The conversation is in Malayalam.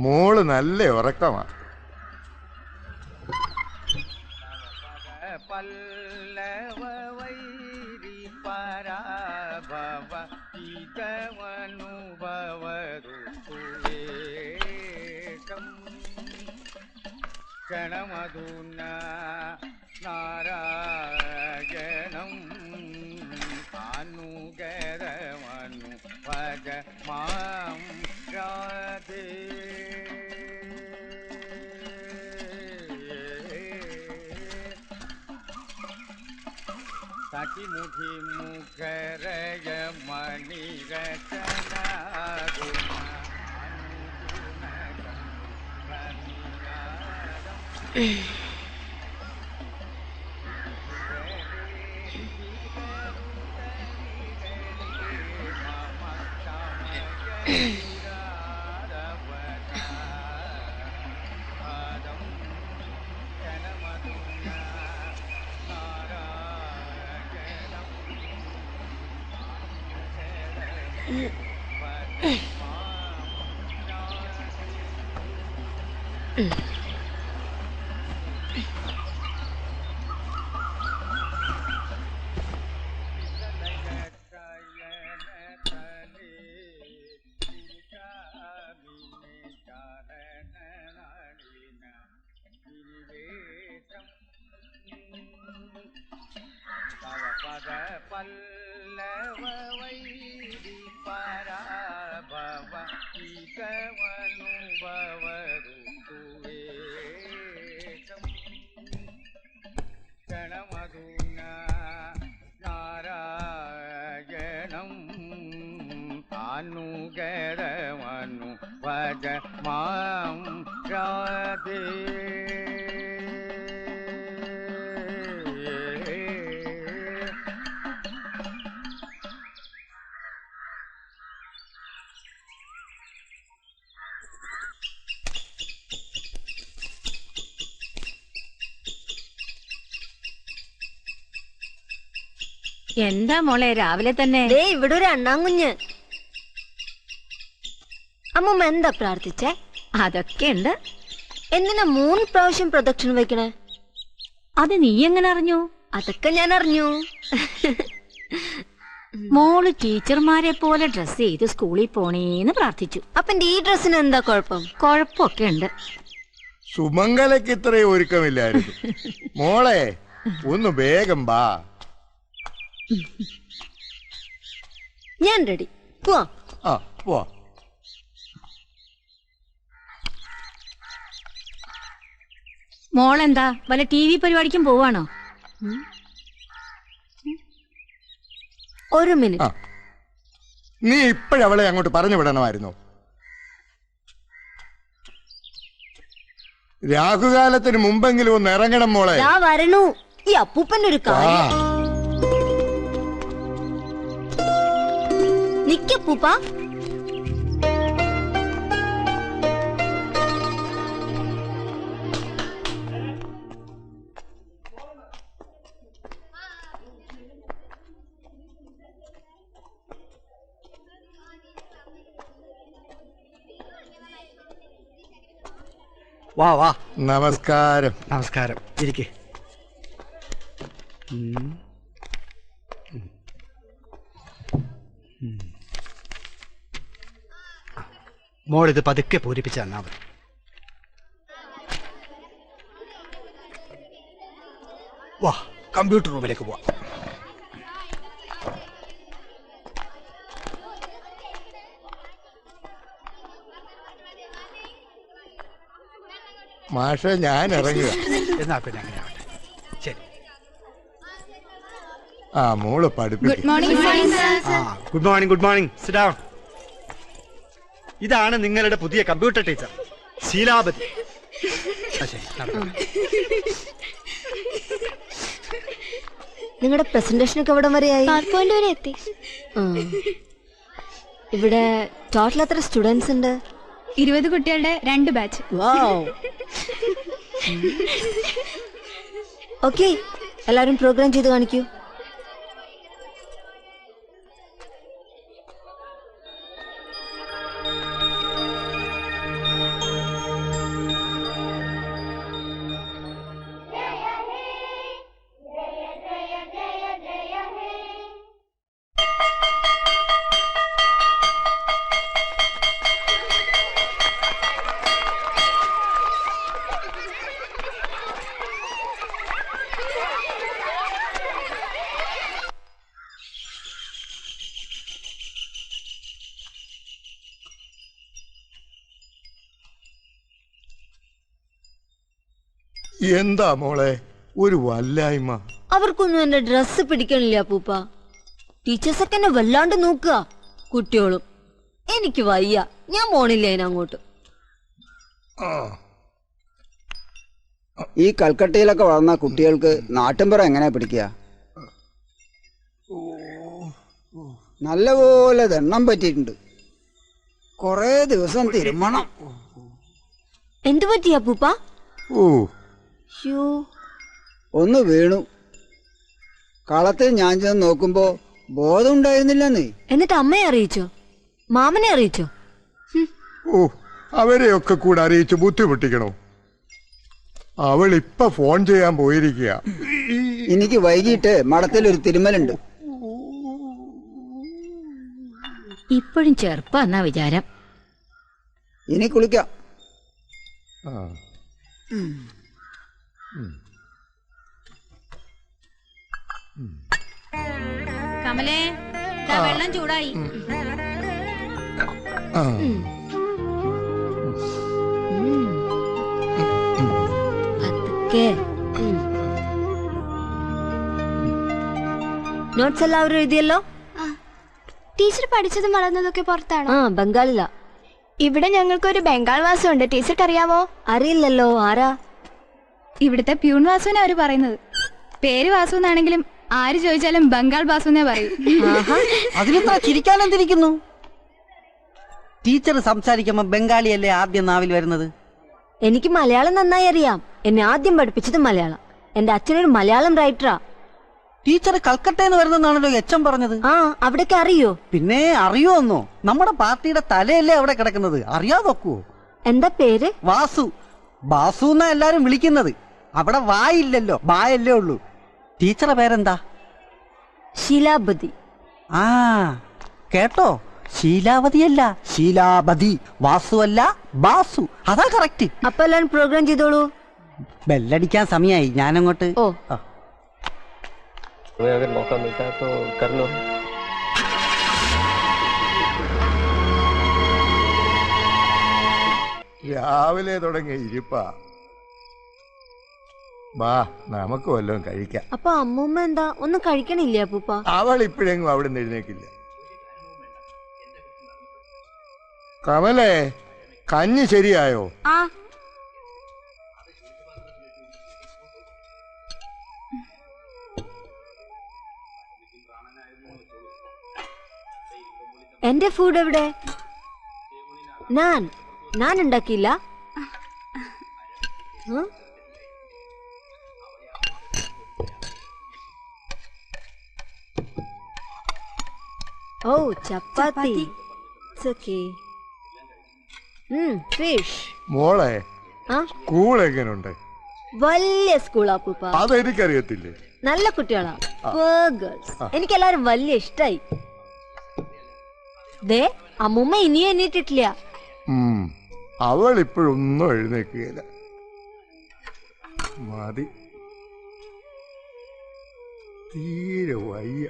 മോള് നല്ല ഉറക്കമാ. ക്ഷണമധുന നാരായണം അനുഗരമനു ഭജ മാം രാധേ. സഖി മുഖി മുഖരയ മണിരചന അനുഗരമനു ഭജ മാം രാധേ. എന്താ മോളെ രാവിലെ തന്നെ? ഇവിടെ ഒരു അണ്ണാങ്കുഞ്ഞ്. അമ്മൂമ്മ എന്താ പ്രാർത്ഥിച്ചേ? അതൊക്കെ ഉണ്ട്. എന്തിനാ 3 പ്രാവശ്യം പ്രദക്ഷിണ വയ്ക്കണേ? അത് നീ എങ്ങനെ അറിഞ്ഞു? അതൊക്കെ ഞാൻ അറിഞ്ഞു. മോള് ടീച്ചർമാരെ പോലെ ഡ്രസ് ചെയ്ത് സ്കൂളിൽ പോണേന്ന് പ്രാർത്ഥിച്ചു. അപ്പൊ ഈ ഡ്രസ്സിന് എന്താ കുഴപ്പം? കുഴപ്പമൊക്കെ ഉണ്ട്. സുമംഗലക്ക് ഇത്രയും ഒരുക്കമില്ലായിരുന്നു. മോളെ ഒന്ന് വേഗം വാ. ഞാൻ റെഡി. പോവാം. പോവാ. മോളെന്താ വല്ല TV പരിപാടിക്കും പോവാണോ? ഒരു മിനിറ്റ്. നീ ഇപ്പോഴവളെ അങ്ങോട്ട് പറഞ്ഞു വിടണമായിരുന്നു. രാഹുകാലത്തിന് മുമ്പെങ്കിലും ഒന്ന് ഇറങ്ങണം മോളെ. വരണു. ഈ അപ്പൂപ്പന്റെ ഒരു കാര്യം. നിക്കപ്പൂപ്പ. വാ വാ. നമസ്കാരം. നമസ്കാരം. ഇരിക്കേ. മോളിത് പതുക്കെ പൂരിപ്പിച്ച് തന്നാ മതി. വാ, കമ്പ്യൂട്ടർ റൂമിലേക്ക് പോവാം. മാഷെ ഞാൻ ഇറങ്ങുക. എന്നാ പിന്നെ അങ്ങനെ ആവട്ടെ. ശരി. മോള് പഠിപ്പിക്കും. Good morning. Good morning. Sit down. ഇതാണ് നിങ്ങളുടെ പുതിയ കമ്പ്യൂട്ടർ ടീച്ചർ ശീലാവതി. നിങ്ങളുടെ പ്രസന്റേഷൻ ഒക്കെ എവിടെ വരെയായി? വരെ എത്തി. ഇവിടെ ടോട്ടൽ എത്ര സ്റ്റുഡൻസ് ഉണ്ട്? 20 കുട്ടികളുടെ 2 ബാച്ച്. ഓക്കെ, എല്ലാരും പ്രോഗ്രാം ചെയ്ത് കാണിക്കൂ. എന്താ മോളെ ഒരു വല്ലായ്മ? അവർക്കൊന്നും എന്റെ ഡ്രസ്സ് പിടിക്കണില്ല അപ്പൂപ്പ. ടീച്ചേഴ്സൊക്കെ എന്നെ വല്ലാണ്ട് നോക്കുക. കുട്ടികളും എനിക്ക് വയ്യ, ഞാൻ പോണില്ല അതിനങ്ങോട്ട്. ഈ കൽക്കട്ടയിലൊക്കെ വളർന്ന കുട്ടികൾക്ക് നാട്ടിൻപുറം എങ്ങനെ പിടിക്കുക? നല്ലപോലെ ദണ്ണം പറ്റിയിട്ടുണ്ട്. കൊറേ ദിവസം തിരുമണം. എന്തു പറ്റി അപ്പൂപ്പ? ഒന്ന് വീണു. കളത്തിൽ ഞാൻ ചെന്ന് നോക്കുമ്പോ ബോധം ഉണ്ടായിരുന്നില്ലെന്നേ. എന്നിട്ട് അമ്മയെ അറിയിച്ചോ? മാമനെ അറിയിച്ചോ? അവരെയൊക്കെ കൂടെ അറിയിച്ച് ബുദ്ധിമുട്ടിക്കണോ? അവൾ ഇപ്പൊ ഫോൺ ചെയ്യാൻ പോയിരിക്കുക. എനിക്ക് വൈകിട്ട് മഠത്തിലൊരു തിരുമലുണ്ട്. ഇപ്പോഴും ചെറുപ്പാന്നാ വിചാരം. ഇനി കുളിക്കാം. കമലേ, വെള്ളം ചൂടായി. നോട്ട്സ് എല്ലാവരും എഴുതിയല്ലോ? ടീച്ചർ പഠിച്ചതും വളർന്നതൊക്കെ പുറത്താണോ? ബംഗാളിലാ. ഇവിടെ ഞങ്ങൾക്കൊരു ബംഗാൾ വാസം ഉണ്ട്. ടീച്ചർക്ക് അറിയാമോ? അറിയില്ലല്ലോ. ആരാ? ഇവിടുത്തെ പ്യൂൺ വാസുവിനെ അവര് പറയുന്നത്. പേര് വാസു എന്നാണെങ്കിലും ആര് ചോദിച്ചാലും ബംഗാൾ വാസു എന്നേ പറയും. അതിനെത്ര ചിരിക്കാനെന്തിരിക്കുന്നു? ടീച്ചർ സംസാരിക്കുമ്പോ ബംഗാളിയല്ലേ ആദ്യം നാവിൽ വരുന്നത്? എനിക്ക് മലയാളം നന്നായി അറിയാം. എന്നെ ആദ്യം പഠിപ്പിച്ചത് മലയാളം. എന്റെ അച്ഛനൊരു മലയാളം റൈറ്ററാ. ടീച്ചർ കൽക്കട്ടയിൽ വരുന്നെന്നാണല്ലോ എച്ചം പറഞ്ഞത്. അവിടേക്ക് അറിയോ? പിന്നെ അറിയോന്നോ? നമ്മുടെ പാർട്ടിയുടെ തലയല്ലേ അവിടെ കിടക്കുന്നത്, അറിയാതൊക്കുവോ? എന്താ പേര്? വാസു. ബാസു എന്നാ എല്ലാരും വിളിക്കുന്നത്. അവിടെ വായില്ലല്ലോ, ബായല്ലേ ഉള്ളൂ. ടീച്ചറുടെ പേരെന്താ? ശീലാവതി. കേട്ടോ, ശീലാവതിയല്ല, ശീലാവതി. വാസു അല്ല, ബാസു. അതാ കറക്റ്റ്. അപ്പൊ എല്ലാരും പ്രോഗ്രാം ചെയ്തോളൂ. ബെല്ലടിക്കാൻ സമയായി, ഞാനങ്ങോട്ട്. अगर मौका मिलता है तो कर लो. രാവിലെ തുടങ്ങിയ ഇരിപ്പാ. വാ, നമുക്ക് വല്ലതും കഴിക്കാം. അപ്പൊ അമ്മൂമ്മ എന്താ ഒന്നും കഴിക്കണില്ല അപ്പൂപ്പ? അവൾ ഇപ്പോഴെങ്കിലും അവിടെ നിന്ന് എഴുന്നേക്കില്ല. കമലേ, കഞ്ഞി ശരിയായോ? എന്റെ ഫുഡ് എവിടെ? ഞാൻ ഉണ്ടാക്കിയില്ല. ഓ, ചപ്പാത്തി. ഫിഷ്. മോളെ, സ്കൂൾ എങ്ങനുണ്ട്? വലിയ സ്കൂളാ പൂപ്പ. അതെനിക്കറിയത്തില്ലേ. നല്ല കുട്ടികളാ. എനിക്ക് എല്ലാരും വലിയ ഇഷ്ടായി. ദേ, അമ്മൂമ്മ ഇനിയും എണ്ണീറ്റിട്ടില്ല. അവൾ ഇപ്പോഴൊന്നും എഴുന്നേക്കുകയില്ല. മതി, തീരെ വയ്യ.